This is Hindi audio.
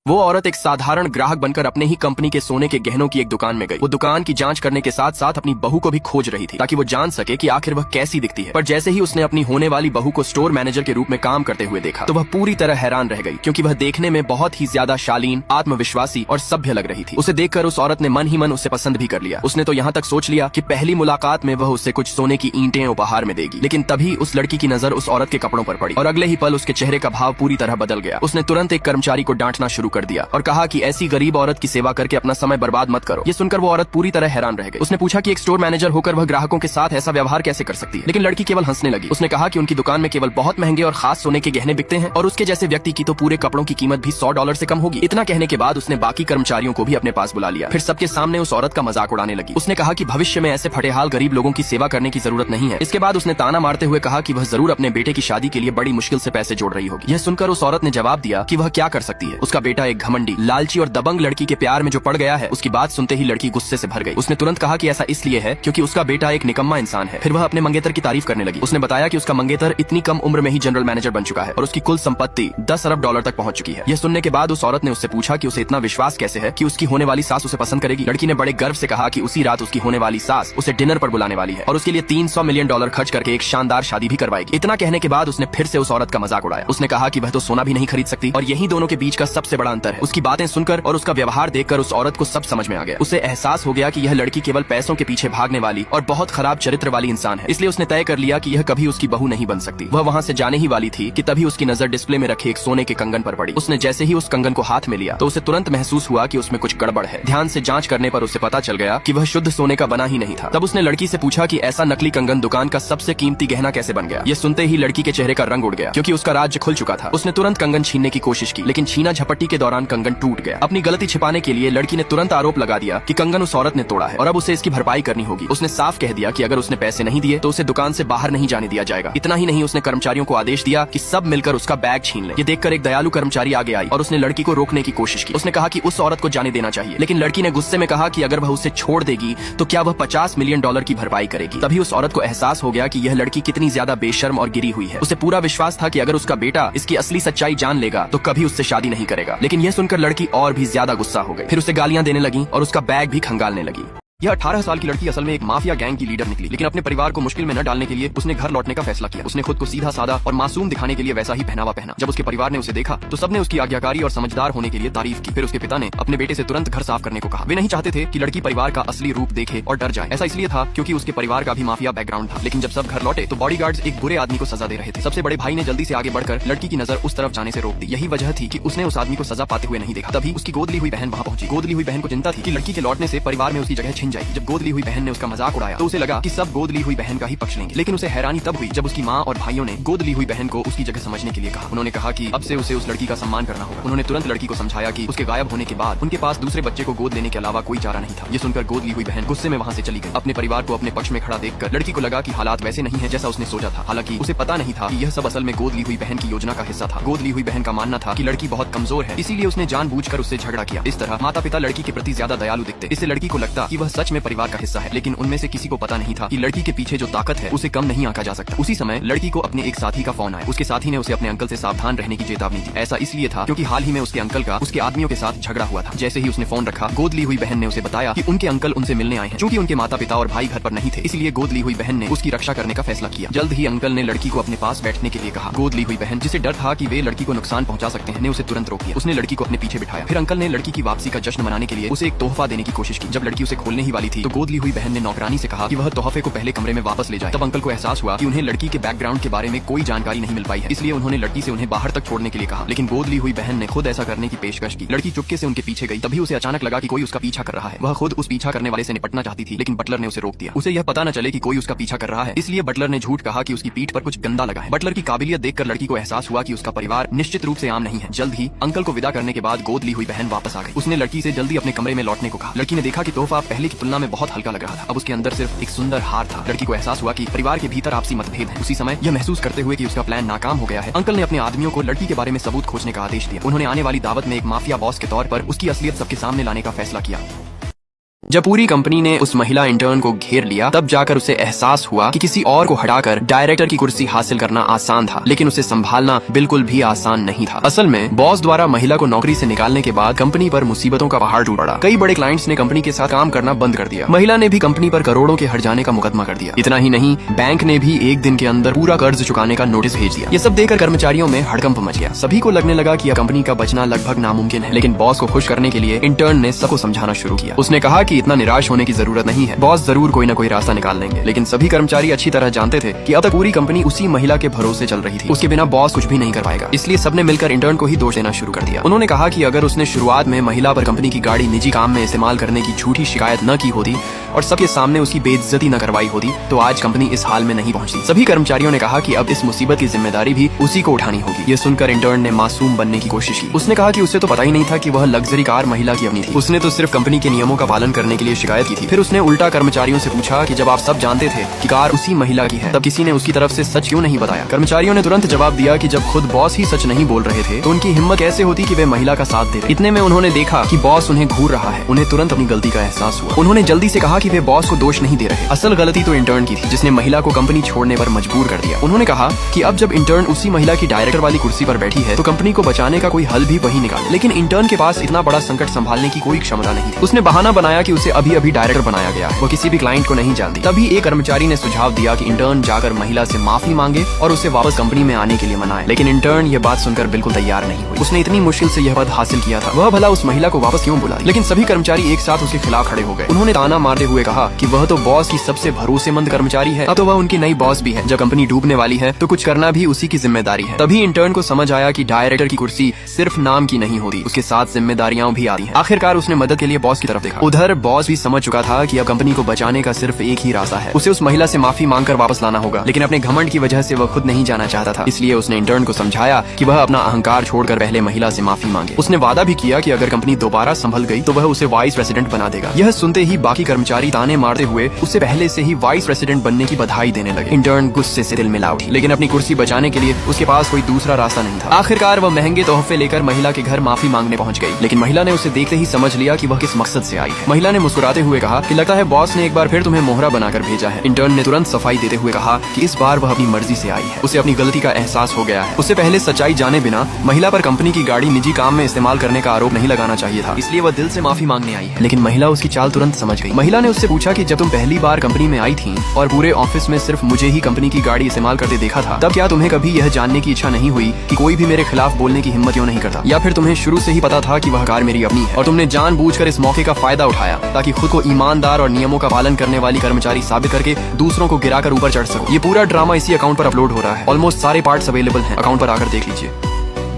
वो औरत एक साधारण ग्राहक बनकर अपने ही कंपनी के सोने के गहनों की एक दुकान में गई। वो दुकान की जांच करने के साथ साथ अपनी बहू को भी खोज रही थी ताकि वो जान सके कि आखिर वह कैसी दिखती है। पर जैसे ही उसने अपनी होने वाली बहू को स्टोर मैनेजर के रूप में काम करते हुए देखा तो वह पूरी तरह हैरान रह गई, क्योंकि वह देखने में बहुत ही ज्यादा शालीन, आत्मविश्वासी और सभ्य लग रही थी। उसे देखकर उस औरत ने मन ही मन उसे पसंद भी कर लिया। उसने तो यहाँ तक सोच लिया कि पहली मुलाकात में वह उसे कुछ सोने की ईंटें उपहार में देगी। लेकिन तभी उस लड़की की नजर उस औरत के कपड़ों पर पड़ी और अगले ही पल उसके चेहरे का भाव पूरी तरह बदल गया। उसने तुरंत एक कर्मचारी को डांटना शुरू कर दिया और कहा कि ऐसी गरीब औरत की सेवा करके अपना समय बर्बाद मत करो। ये सुनकर वो औरत पूरी तरह हैरान रह गई। उसने पूछा कि एक स्टोर मैनेजर होकर वह ग्राहकों के साथ ऐसा व्यवहार कैसे कर सकती है, लेकिन लड़की केवल हंसने लगी। उसने कहा कि उनकी दुकान में केवल बहुत महंगे और खास सोने के गहने बिकते हैं और उसके जैसे व्यक्ति की तो पूरे कपड़ों की कीमत भी $100 से कम होगी। इतना कहने के बाद उसने बाकी कर्मचारियों को भी अपने पास बुला लिया। फिर सबके सामने उस औरत का मजाक उड़ाने लगी। उसने कहा कि भविष्य में ऐसे फटेहाल गरीब लोगों की सेवा करने की जरूरत नहीं है। इसके बाद उसने ताना मारते हुए कहा कि वह जरूर अपने बेटे की शादी के लिए बड़ी मुश्किल से पैसे जोड़ रही होगी। यह सुनकर उस औरत ने जवाब दिया कि वह क्या कर सकती है। उसका बेटा एक घमंडी, लालची और दबंग लड़की के प्यार में जो पड़ गया है। उसकी बात सुनते ही लड़की गुस्से से भर गई। उसने तुरंत कहा कि ऐसा इसलिए है क्योंकि उसका बेटा एक निकम्मा इंसान है। फिर वह अपने मंगेतर की तारीफ करने लगी। उसने बताया कि उसका मंगेतर इतनी कम उम्र में ही जनरल मैनेजर बन चुका है और उसकी कुल संपत्ति $10 अरब तक पहुंच चुकी है। यह सुनने के बाद उस औरत ने उससे पूछा कि उसे इतना विश्वास कैसे है कि उसकी होने वाली सास उसे पसंद करेगी। लड़की ने बड़े गर्व से कहा कि उसी रात उसकी होने वाली सास उसे डिनर पर बुलाने वाली है और उसके लिए $300 मिलियन खर्च करके एक शानदार शादी भी करवाएगी। इतना कहने के बाद उसने फिर से उस औरत का मजाक उड़ाया। उसने कहा कि वह तो सोना भी नहीं खरीद सकती और यही दोनों के बीच का सबसे बड़ा अंतर है। उसकी बातें सुनकर और उसका व्यवहार देखकर उस औरत को सब समझ में आ गया। उसे एहसास हो गया कि यह लड़की केवल पैसों के पीछे भागने वाली और बहुत खराब चरित्र वाली इंसान है। इसलिए उसने तय कर लिया कि यह कभी उसकी बहू नहीं बन सकती। वह वहाँ से जाने ही वाली थी कि तभी उसकी नजर डिस्प्ले में रखे एक सोने के कंगन पर पड़ी। उसने जैसे ही उस कंगन को हाथ में लिया तो उसे तुरंत महसूस हुआ कि उसमें कुछ गड़बड़ है। ध्यान से जांच करने पर उसे पता चल गया कि वह शुद्ध सोने का बना ही नहीं था। तब उसने लड़की से पूछा कि ऐसा नकली कंगन दुकान का सबसे कीमती गहना कैसे बन गया। यह सुनते ही लड़की के चेहरे का रंग उड़ गया, क्योंकि उसका राज्य खुल चुका था। उसने तुरंत कंगन छीनने की कोशिश की, लेकिन छीना झपट्टी के दौरान कंगन टूट गया। अपनी गलती छिपाने के लिए लड़की ने तुरंत आरोप लगा दिया कि कंगन उस औरत ने तोड़ा है और अब उसे इसकी भरपाई करनी होगी। उसने साफ कह दिया कि अगर उसने पैसे नहीं दिए तो उसे दुकान से बाहर नहीं जाने दिया जाएगा। इतना ही नहीं, उसने कर्मचारियों को आदेश दिया कि सब मिलकर उसका बैग छीन ले। ये देखकर एक दयालु कर्मचारी आगे आई और उसने लड़की को रोकने की कोशिश की। उसने कहा कि उस औरत को जाने देना चाहिए, लेकिन लड़की ने गुस्से में कहा कि अगर वह उसे छोड़ देगी तो क्या वह $50 मिलियन की भरपाई करेगी। तभी उस औरत को एहसास हो गया कि यह लड़की कितनी ज्यादा बेशर्म और गिरी हुई है। उसे पूरा विश्वास था कि अगर उसका बेटा इसकी असली सच्चाई जान लेगा तो कभी उससे शादी नहीं करेगा। लेकिन यह सुनकर लड़की और भी ज्यादा गुस्सा हो गई। फिर उसे गालियां देने लगी और उसका बैग भी खंगालने लगी। यह 18 साल की लड़की असल में एक माफिया गैंग की लीडर निकली, लेकिन अपने परिवार को मुश्किल में न डालने के लिए उसने घर लौटने का फैसला किया। उसने खुद को सीधा साधा और मासूम दिखाने के लिए वैसा ही पहनावा पहना। जब उसके परिवार ने उसे देखा तो सबने उसकी आज्ञाकारी और समझदार होने के लिए तारीफ की। फिर उसके पिता ने अपने बेटे से तुरंत घर साफ करने को कहा। वे नहीं चाहते थे कि लड़की परिवार का असली रूप देखे और डर जाए। ऐसा इसलिए था क्योंकि उसके परिवार का भी माफिया बैकग्राउंड था। लेकिन जब सब घर लौटे तो बॉडीगार्ड्स एक बुरे आदमी को सजा दे रहे थे। सबसे बड़े भाई ने जल्दी से आगे बढ़कर लड़की की नजर उस तरफ जाने से रोक दी। यही वजह थी कि उसने उस आदमी को सजा पाते हुए नहीं देखा। तभी उसकी गोद ली हुई बहन वहाँ पहुंची। गोद ली हुई बहन को चिंता थी कि लड़की के लौटने से परिवार में उसकी जगह छिन जाएगी। जब गोद ली हुई बहन ने उसका मजाक उड़ाया तो उसे लगा कि सब गोद ली हुई बहन का ही पक्ष लेंगे। लेकिन उसे हैरानी तब हुई जब उसकी माँ और भाइयों ने गोद ली हुई बहन को उसकी जगह समझने के लिए कहा। उन्होंने कहा कि अब से उसे उस लड़की का सम्मान करना होगा। उन्होंने तुरंत लड़की को समझाया कि उसके गायब होने के बाद उनके पास दूसरे बच्चे को गोद लेने के अलावा कोई चारा नहीं था। ये सुनकर गोद ली हुई बहन गुस्से में वहाँ से चली गई। अपने परिवार को अपने पक्ष में खड़ा देखकर लड़की को लगा कि हालात वैसे नहीं है जैसा उसने सोचा था। हालांकि उसे पता नहीं था कि यह सब असल में गोद ली हुई बहन की योजना का हिस्सा था। गोद ली हुई बहन का मानना था कि लड़की बहुत कमजोर है, इसीलिए उसने जानबूझकर उससे झगड़ा किया। इस तरह माता पिता लड़की के प्रति ज्यादा दयालु दिखते। इससे लड़की को लगता कि वह सच में परिवार का हिस्सा है। लेकिन उनमें से किसी को पता नहीं था कि लड़की के पीछे जो ताकत है उसे कम नहीं आंका जा सकता। उसी समय लड़की को अपने एक साथी का फोन आया। उसके साथी ने उसे अपने अंकल से सावधान रहने की चेतावनी दी। ऐसा इसलिए था क्योंकि हाल ही में उसके अंकल का उसके आदमियों के साथ झगड़ा हुआ था। जैसे ही उसने फोन रखा, गोद ली हुई बहन ने उसे बताया कि उनके अंकल उनसे मिलने आए हैं। चूंकि उनके माता पिता और भाई घर पर नहीं थे, इसलिए गोद ली हुई बहन ने उसकी रक्षा करने का फैसला किया। जल्द ही अंकल ने लड़की को अपने पास बैठने के लिए कहा। गोद ली हुई बहन, जिसे डर था कि वे लड़की को नुकसान पहुंचा सकते हैं, ने उसे तुरंत रोक दिया। उसने लड़की को अपने पीछे बिठाया। फिर अंकल ने लड़की की वापसी का जश्न मनाने के लिए उसे एक तोहफा देने की कोशिश की। जब लड़की उसे खोलने ही वाली थी तो गोद ली हुई बहन ने नौकरानी से कहा कि वह तोहफे को पहले कमरे में वापस ले जाए। तब अंकल को एहसास हुआ कि उन्हें लड़की के बैकग्राउंड के बारे में कोई जानकारी नहीं मिल पाई है, इसलिए उन्होंने लड़की से उन्हें बाहर तक छोड़ने के लिए कहा। लेकिन गोद ली हुई बहन ने खुद ऐसा करने की पेशकश की। लड़की चुपके से उनके पीछे गई। तभी उसे अचानक लगा कि कोई उसका पीछा कर रहा है। वह खुद उस पीछा करने वाले से निपटना चाहती थी, लेकिन बटलर ने उसे रोक दिया। उसे यह पता न चले कि कोई उसका पीछा कर रहा है, इसलिए बटलर ने झूठ कहा कि उसकी पीठ पर कुछ गंदा लगा है। बटलर की काबिलियत देखकर लड़की को एहसास हुआ कि उसका परिवार निश्चित रूप से आम नहीं है। जल्द ही अंकल को विदा करने के बाद गोद ली हुई बहन वापस आ गई। उसने लड़की से जल्दी अपने कमरे में लौटने को कहा। लड़की ने देखा कि तोहफा पहले की तुलना में बहुत हल्का लग रहा था। अब उसके अंदर सिर्फ एक सुंदर हार था। लड़की को एहसास हुआ कि परिवार के भीतर आपसी मतभेद है। उसी समय यह महसूस करते हुए कि उसका प्लान नाकाम हो गया है, अंकल ने अपने आदमियों को लड़की के बारे में सबूत खोजने का आदेश दिया। उन्होंने आने वाली दावत में एक माफिया बॉस के तौर पर उसकी असलियत सबके सामने लाने का फैसला किया। जब पूरी कंपनी ने उस महिला इंटर्न को घेर लिया तब जाकर उसे एहसास हुआ कि किसी और को हटाकर डायरेक्टर की कुर्सी हासिल करना आसान था, लेकिन उसे संभालना बिल्कुल भी आसान नहीं था। असल में बॉस द्वारा महिला को नौकरी से निकालने के बाद कंपनी पर मुसीबतों का पहाड़ टूट पड़ा। कई बड़े क्लाइंट्स ने कंपनी के साथ काम करना बंद कर दिया। महिला ने भी कंपनी पर करोड़ों के हट जाने का मुकदमा कर दिया। इतना ही नहीं, बैंक ने भी एक दिन के अंदर पूरा कर्ज चुकाने का नोटिस भेज दिया। ये सब देखकर कर्मचारियों में हड़कंप मच गया। सभी को लगने लगा कि कंपनी का बचना लगभग नामुमकिन है। लेकिन बॉस को खुश करने के लिए इंटर्न ने सबको समझाना शुरू किया। उसने कहा कि इतना निराश होने की जरूरत नहीं है, बॉस जरूर कोई न कोई रास्ता निकाल लेंगे। लेकिन सभी कर्मचारी अच्छी तरह जानते थे कि अब तक पूरी कंपनी उसी महिला के भरोसे चल रही थी। उसके बिना बॉस कुछ भी नहीं कर पाएगा। इसलिए सबने मिलकर इंटर्न को ही दोष देना शुरू कर दिया। उन्होंने कहा कि अगर उसने शुरुआत में महिला पर कंपनी की गाड़ी निजी काम में इस्तेमाल करने की झूठी शिकायत न की होती और सबके सामने उसकी बेइज्जती न करवाई होती तो आज कंपनी इस हाल में नहीं पहुंचती। सभी कर्मचारियों ने कहा कि अब इस मुसीबत की जिम्मेदारी भी उसी को उठानी होगी। ये सुनकर इंटर्न ने मासूम बनने की कोशिश की। उसने कहा कि उसे तो पता ही नहीं था कि वह लग्जरी कार महिला की अपनी थी। उसने तो सिर्फ कंपनी के नियमों का पालन करने के लिए शिकायत की थी। फिर उसने उल्टा कर्मचारियों से पूछा कि जब आप सब जानते थे कि कार उसी महिला की है, तब किसी ने उसकी तरफ से सच क्यों नहीं बताया? कर्मचारियों ने तुरंत जवाब दिया कि जब खुद बॉस ही सच नहीं बोल रहे थे तो उनकी हिम्मत कैसे होती कि वे महिला का साथ देते। इतने में उन्होंने देखा कि बॉस उन्हें घूर रहा है। उन्हें तुरंत अपनी गलती का एहसास हुआ। उन्होंने जल्दी से कहा कि वे बॉस को दोष नहीं दे रहे। असल गलती तो इंटर्न की थी, जिसने महिला को कंपनी छोड़ने पर मजबूर कर दिया। उन्होंने कहा कि अब जब इंटर्न उसी महिला की डायरेक्टर वाली कुर्सी पर बैठी है तो कंपनी को बचाने का कोई हल भी वही निकाले। लेकिन इंटर्न के पास इतना बड़ा संकट संभालने की कोई क्षमता नहीं थी। उसने बहाना बनाया कि उसे अभी अभी डायरेक्टर बनाया गया है, वो किसी भी क्लाइंट को नहीं जानती। तभी एक कर्मचारी ने सुझाव दिया कि इंटर्न जाकर महिला से माफी मांगे और उसे वापस कंपनी में आने के लिए मनाए। लेकिन इंटर्न ये बात सुनकर बिल्कुल तैयार नहीं हुई। उसने इतनी मुश्किल से यह पद हासिल किया था, वह भला उस महिला को वापस क्यों बुला? लेकिन सभी कर्मचारी एक साथ उसके खिलाफ खड़े हो गए। उन्होंने ताना मारते हुए कहा कि वह तो बॉस की सबसे भरोसेमंद कर्मचारी है, अब तो वह उनकी नई बॉस भी है। जब कंपनी डूबने वाली है तो कुछ करना भी उसी की जिम्मेदारी है। तभी इंटर्न को समझ आया कि डायरेक्टर की कुर्सी सिर्फ नाम की नहीं होती, उसके साथ जिम्मेदारियां भी आती हैं। आखिरकार उसने मदद के लिए बॉस की तरफ देखा। उधर बॉस भी समझ चुका था कि अब कंपनी को बचाने का सिर्फ एक ही रास्ता है, उसे उस महिला से माफी मांगकर वापस लाना होगा। लेकिन अपने घमंड की वजह से वह खुद नहीं जाना चाहता था। इसलिए उसने इंटर्न को समझाया कि वह अपना अहंकार छोड़कर पहले महिला से माफी मांगे। उसने वादा भी किया कि अगर कंपनी दोबारा संभल गई तो वह उसे वाइस प्रेसिडेंट बना देगा। यह सुनते ही बाकी कर्मचारी ताने मारते हुए उसे पहले से ही वाइस प्रेसिडेंट बनने की बधाई देने लगे। इंटर्न गुस्से से दिल मिला उठी, लेकिन अपनी कुर्सी बचाने के लिए उसके पास कोई दूसरा रास्ता नहीं था। आखिरकार वह महंगे तोहफे लेकर महिला के घर माफी मांगने पहुंच गई। लेकिन महिला ने उसे देखते ही समझ लिया कि वह किस मकसद से आई है। महिला ने मुस्कुराते हुए कहा कि लगता है बॉस ने एक बार फिर तुम्हें मोहरा बनाकर भेजा है। इंटर्न ने तुरंत सफाई देते हुए कहा कि इस बार वह अपनी मर्जी से आई है, उसे अपनी गलती का एहसास हो गया है। उसे पहले सच्चाई जाने बिना महिला पर कंपनी की गाड़ी निजी काम में इस्तेमाल करने का आरोप नहीं लगाना चाहिए था, इसलिए वह दिल से माफी मांगने आई है। लेकिन महिला उसकी चाल तुरंत समझ गई। महिला ने उससे पूछा कि जब तुम पहली बार कंपनी में आई थी और पूरे ऑफिस में सिर्फ मुझे ही कंपनी की गाड़ी इस्तेमाल करते देखा था, तब क्या तुम्हें कभी यह जानने की इच्छा नहीं हुई कि कोई भी मेरे खिलाफ बोलने की हिम्मत क्यों नहीं करता? या फिर तुम्हें शुरू से ही पता था कि वह कार मेरी अपनी है और तुमने जानबूझकर इस मौके का फायदा उठाया ताकि खुद को ईमानदार और नियमों का पालन करने वाली कर्मचारी साबित करके दूसरों को गिराकर ऊपर चढ़ सको? ये पूरा ड्रामा इसी अकाउंट पर अपलोड हो रहा है। ऑलमोस्ट सारे पार्ट्स अवेलेबल हैं, अकाउंट पर आकर देख लीजिए।